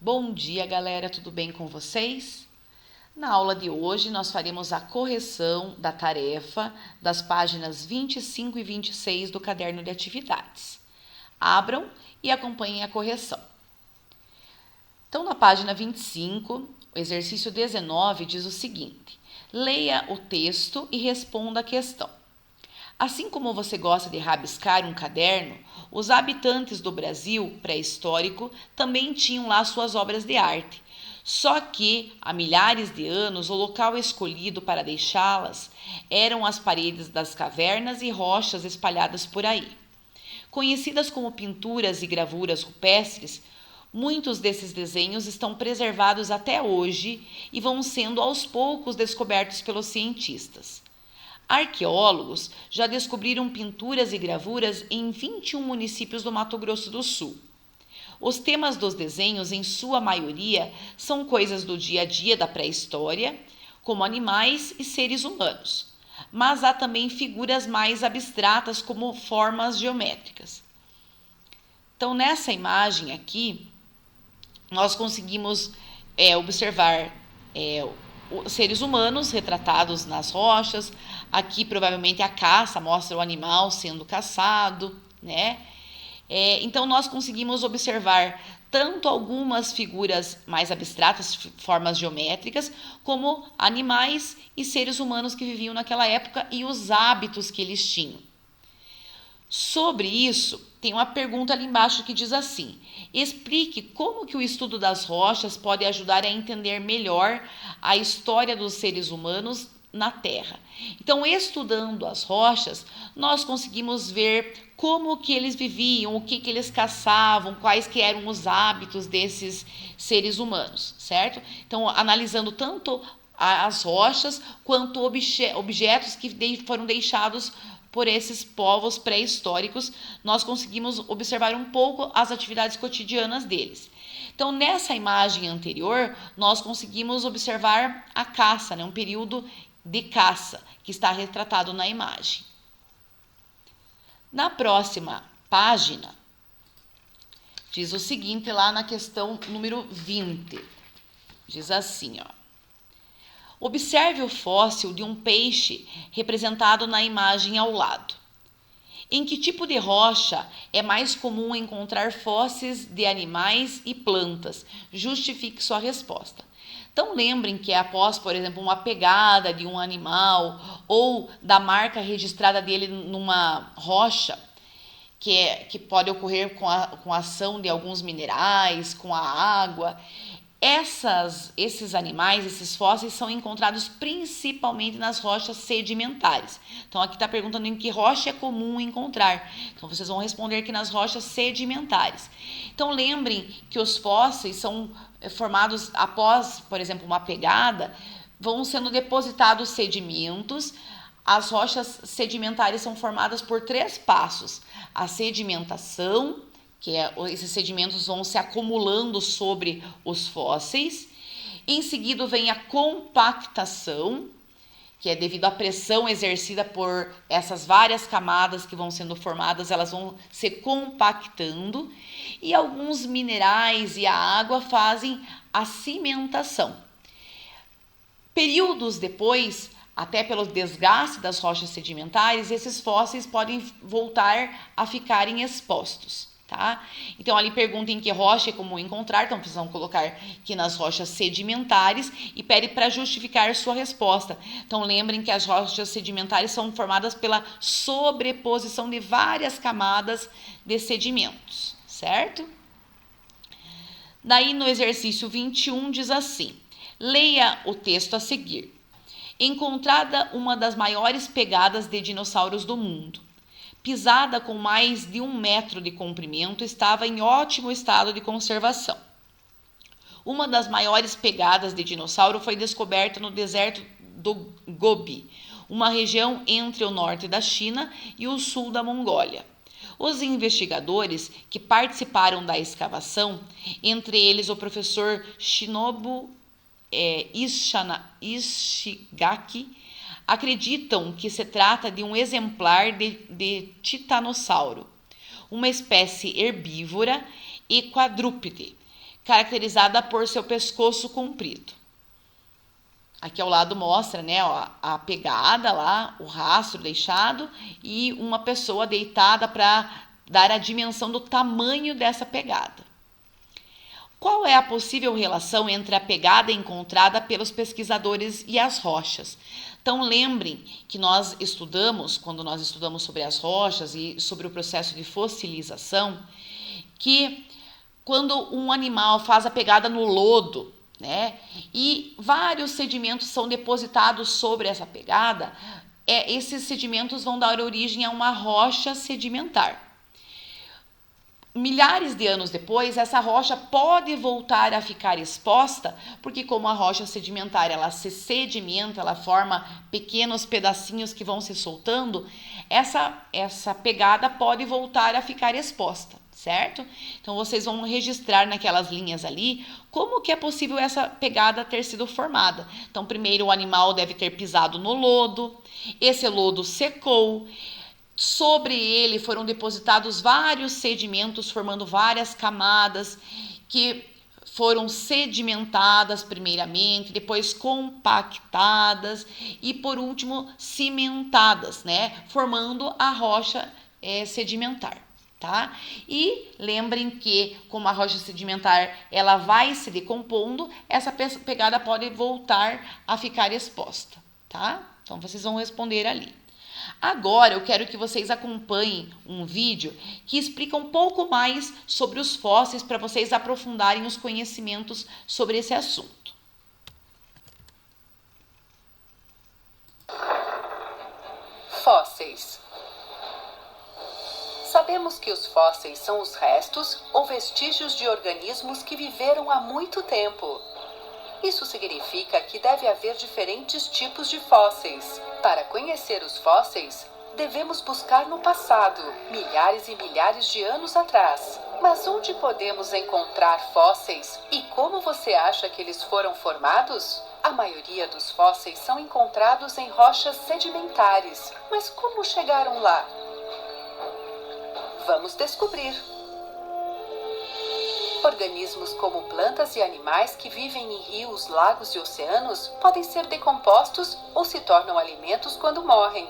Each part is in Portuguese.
Bom dia, galera, tudo bem com vocês? Na aula de hoje, nós faremos a correção da tarefa das páginas 25 e 26 do caderno de atividades. Abram e acompanhem a correção. Então, na página 25, o exercício 19 diz o seguinte: leia o texto e responda a questão. Assim como você gosta de rabiscar um caderno, os habitantes do Brasil pré-histórico também tinham lá suas obras de arte. Só que, há milhares de anos, o local escolhido para deixá-las eram as paredes das cavernas e rochas espalhadas por aí. Conhecidas como pinturas e gravuras rupestres, muitos desses desenhos estão preservados até hoje e vão sendo aos poucos descobertos pelos cientistas. Arqueólogos já descobriram pinturas e gravuras em 21 municípios do Mato Grosso do Sul. Os temas dos desenhos, em sua maioria, são coisas do dia a dia da pré-história, como animais e seres humanos. Mas há também figuras mais abstratas, como formas geométricas. Então, nessa imagem aqui, nós conseguimos observar os seres humanos retratados nas rochas. Aqui provavelmente a caça mostra o animal sendo caçado, né? Então nós conseguimos observar tanto algumas figuras mais abstratas, formas geométricas, como animais e seres humanos que viviam naquela época e os hábitos que eles tinham. Sobre isso, tem uma pergunta ali embaixo que diz assim: explique como que o estudo das rochas pode ajudar a entender melhor a história dos seres humanos na Terra. Então, estudando as rochas, nós conseguimos ver como que eles viviam, o que eles caçavam, quais que eram os hábitos desses seres humanos, certo? Então, analisando tanto as rochas quanto objetos que foram deixados por esses povos pré-históricos, nós conseguimos observar um pouco as atividades cotidianas deles. Então, nessa imagem anterior, nós conseguimos observar a caça, né? Um período de caça, que está retratado na imagem. Na próxima página, diz o seguinte, lá na questão número 20. Diz assim, ó: observe o fóssil de um peixe representado na imagem ao lado. Em que tipo de rocha é mais comum encontrar fósseis de animais e plantas? Justifique sua resposta. Então, lembrem que após, por exemplo, uma pegada de um animal ou da marca registrada dele numa rocha, que pode ocorrer com a ação de alguns minerais, com a água, esses animais, esses fósseis são encontrados principalmente nas rochas sedimentares. Então, aqui está perguntando em que rocha é comum encontrar. Então, vocês vão responder que nas rochas sedimentares. Então, lembrem que os fósseis são formados após, por exemplo, uma pegada, vão sendo depositados sedimentos. As rochas sedimentares são formadas por 3 passos: a sedimentação, que esses sedimentos vão se acumulando sobre os fósseis. Em seguida vem a compactação, que é devido à pressão exercida por essas várias camadas que vão sendo formadas, elas vão se compactando. E alguns minerais e a água fazem a cimentação. Períodos depois, até pelo desgaste das rochas sedimentares, esses fósseis podem voltar a ficarem expostos. Tá? Então, ali pergunta em que rocha é comum encontrar, então precisam colocar que nas rochas sedimentares e pede para justificar sua resposta. Então, lembrem que as rochas sedimentares são formadas pela sobreposição de várias camadas de sedimentos, certo? Daí, no exercício 21, diz assim: leia o texto a seguir. Encontrada uma das maiores pegadas de dinossauros do mundo. Pisada com mais de 1 metro de comprimento, estava em ótimo estado de conservação. Uma das maiores pegadas de dinossauro foi descoberta no deserto do Gobi, uma região entre o norte da China e o sul da Mongólia. Os investigadores que participaram da escavação, entre eles o professor Shinobu Ishigaki, acreditam que se trata de um exemplar de titanossauro, uma espécie herbívora e quadrúpede, caracterizada por seu pescoço comprido. Aqui ao lado mostra, né, ó, a pegada lá, o rastro deixado e uma pessoa deitada para dar a dimensão do tamanho dessa pegada. Qual é a possível relação entre a pegada encontrada pelos pesquisadores e as rochas? Então, lembrem que nós estudamos, quando nós estudamos sobre as rochas e sobre o processo de fossilização, que quando um animal faz a pegada no lodo, né, e vários sedimentos são depositados sobre essa pegada, esses sedimentos vão dar origem a uma rocha sedimentar. Milhares de anos depois, essa rocha pode voltar a ficar exposta, porque como a rocha sedimentar, ela se sedimenta, ela forma pequenos pedacinhos que vão se soltando, essa pegada pode voltar a ficar exposta, certo? Então, vocês vão registrar naquelas linhas ali como que é possível essa pegada ter sido formada. Então, primeiro o animal deve ter pisado no lodo, esse lodo secou, sobre ele foram depositados vários sedimentos, formando várias camadas que foram sedimentadas primeiramente, depois compactadas e, por último, cimentadas, né? Formando a rocha sedimentar. Tá? E lembrem que, como a rocha sedimentar ela vai se decompondo, essa pegada pode voltar a ficar exposta. Tá? Então, vocês vão responder ali. Agora eu quero que vocês acompanhem um vídeo que explica um pouco mais sobre os fósseis para vocês aprofundarem os conhecimentos sobre esse assunto. Fósseis. Sabemos que os fósseis são os restos ou vestígios de organismos que viveram há muito tempo. Isso significa que deve haver diferentes tipos de fósseis. Para conhecer os fósseis, devemos buscar no passado, milhares e milhares de anos atrás. Mas onde podemos encontrar fósseis e como você acha que eles foram formados? A maioria dos fósseis são encontrados em rochas sedimentares. Mas como chegaram lá? Vamos descobrir. Organismos como plantas e animais que vivem em rios, lagos e oceanos podem ser decompostos ou se tornam alimentos quando morrem.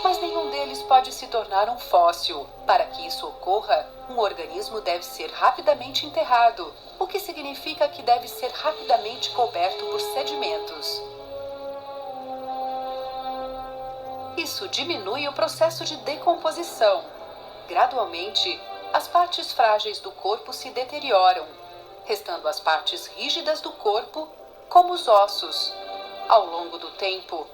Mas nenhum deles pode se tornar um fóssil. Para que isso ocorra, um organismo deve ser rapidamente enterrado, o que significa que deve ser rapidamente coberto por sedimentos. Isso diminui o processo de decomposição. Gradualmente, as partes frágeis do corpo se deterioram, restando as partes rígidas do corpo, como os ossos. Ao longo do tempo,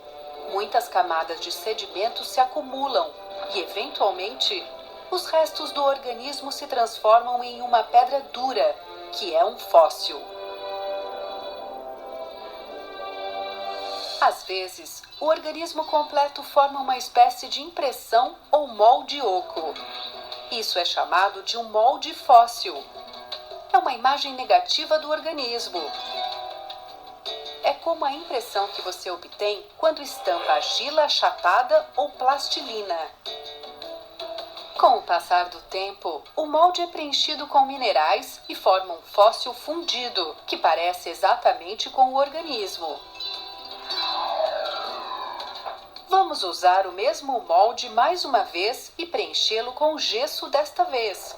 muitas camadas de sedimentos se acumulam e, eventualmente, os restos do organismo se transformam em uma pedra dura, que é um fóssil. Às vezes, o organismo completo forma uma espécie de impressão ou molde oco. Isso é chamado de um molde fóssil. É uma imagem negativa do organismo. É como a impressão que você obtém quando estampa argila achatada ou plastilina. Com o passar do tempo, o molde é preenchido com minerais e forma um fóssil fundido, que parece exatamente com o organismo. Vamos usar o mesmo molde mais uma vez e preenchê-lo com gesso desta vez.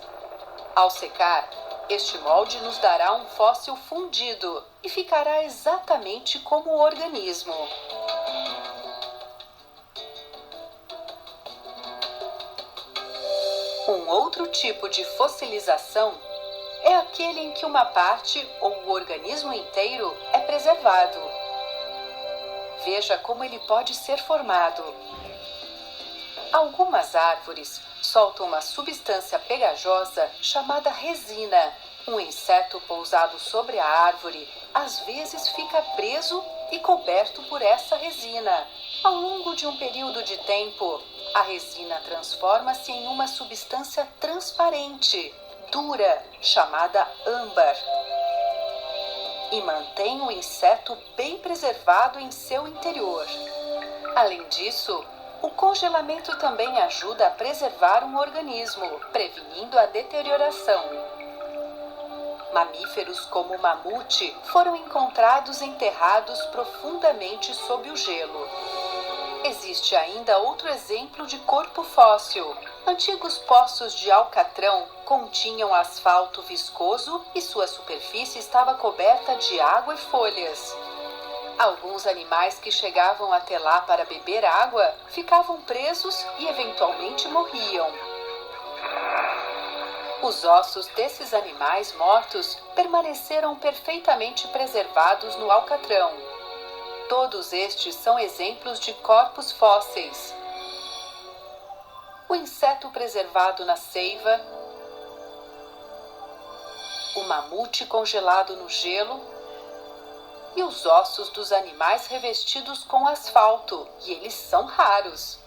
Ao secar, este molde nos dará um fóssil fundido e ficará exatamente como o organismo. Um outro tipo de fossilização é aquele em que uma parte ou o organismo inteiro é preservado. Veja como ele pode ser formado. Algumas árvores soltam uma substância pegajosa chamada resina. Um inseto pousado sobre a árvore às vezes fica preso e coberto por essa resina. Ao longo de um período de tempo, a resina transforma-se em uma substância transparente, dura, chamada âmbar, e mantém o inseto bem preservado em seu interior. Além disso, o congelamento também ajuda a preservar um organismo, prevenindo a deterioração. Mamíferos como o mamute foram encontrados enterrados profundamente sob o gelo. Existe ainda outro exemplo de corpo fóssil. Antigos poços de alcatrão continham asfalto viscoso e sua superfície estava coberta de água e folhas. Alguns animais que chegavam até lá para beber água ficavam presos e eventualmente morriam. Os ossos desses animais mortos permaneceram perfeitamente preservados no alcatrão. Todos estes são exemplos de corpos fósseis. O inseto preservado na seiva, o mamute congelado no gelo e os ossos dos animais revestidos com asfalto, e eles são raros.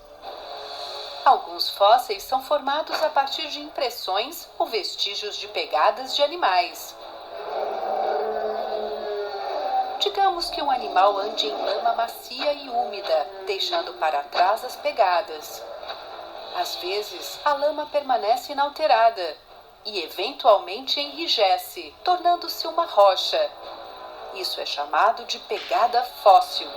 Alguns fósseis são formados a partir de impressões ou vestígios de pegadas de animais. Digamos que um animal ande em lama macia e úmida, deixando para trás as pegadas. Às vezes, a lama permanece inalterada e, eventualmente, enrijece, tornando-se uma rocha. Isso é chamado de pegada fóssil.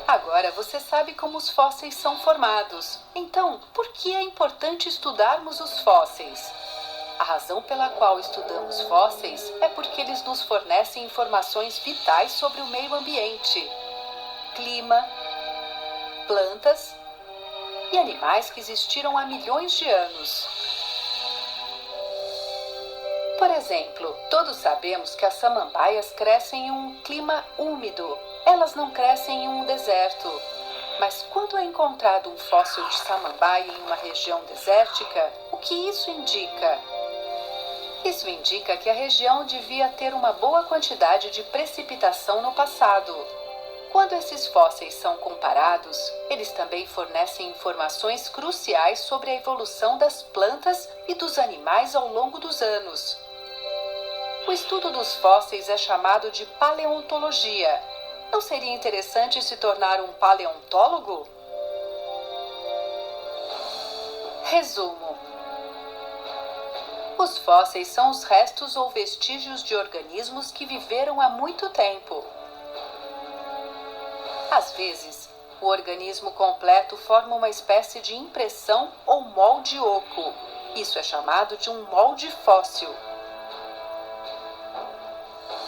Agora você sabe como os fósseis são formados. Então, por que é importante estudarmos os fósseis? A razão pela qual estudamos fósseis é porque eles nos fornecem informações vitais sobre o meio ambiente, clima, plantas e animais que existiram há milhões de anos. Por exemplo, todos sabemos que as samambaias crescem em um clima úmido. Elas não crescem em um deserto. Mas quando é encontrado um fóssil de samambaia em uma região desértica, o que isso indica? Isso indica que a região devia ter uma boa quantidade de precipitação no passado. Quando esses fósseis são comparados, eles também fornecem informações cruciais sobre a evolução das plantas e dos animais ao longo dos anos. O estudo dos fósseis é chamado de paleontologia. Não seria interessante se tornar um paleontólogo? Resumo: os fósseis são os restos ou vestígios de organismos que viveram há muito tempo. Às vezes, o organismo completo forma uma espécie de impressão ou molde oco. Isso é chamado de um molde fóssil.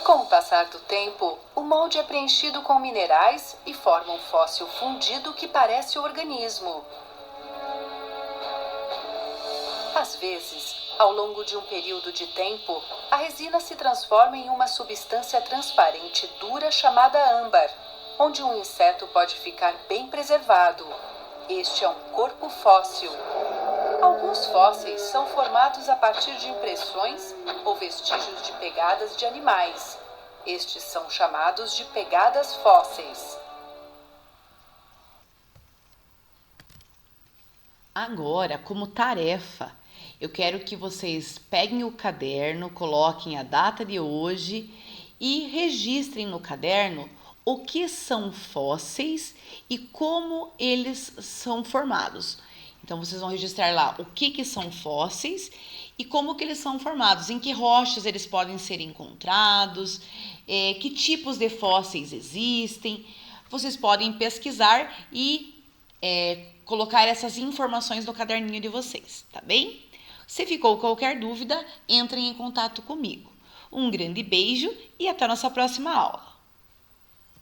Com o passar do tempo, o molde é preenchido com minerais e forma um fóssil fundido que parece o organismo. Às vezes, ao longo de um período de tempo, a resina se transforma em uma substância transparente dura chamada âmbar, onde um inseto pode ficar bem preservado. Este é um corpo fóssil. Alguns fósseis são formados a partir de impressões ou vestígios de pegadas de animais. Estes são chamados de pegadas fósseis. Agora, como tarefa, eu quero que vocês peguem o caderno, coloquem a data de hoje e registrem no caderno o que são fósseis e como eles são formados. Então, vocês vão registrar lá o que são fósseis e como que eles são formados, em que rochas eles podem ser encontrados, que tipos de fósseis existem. Vocês podem pesquisar e colocar essas informações no caderninho de vocês, tá bem? Se ficou qualquer dúvida, entrem em contato comigo. Um grande beijo e até a nossa próxima aula.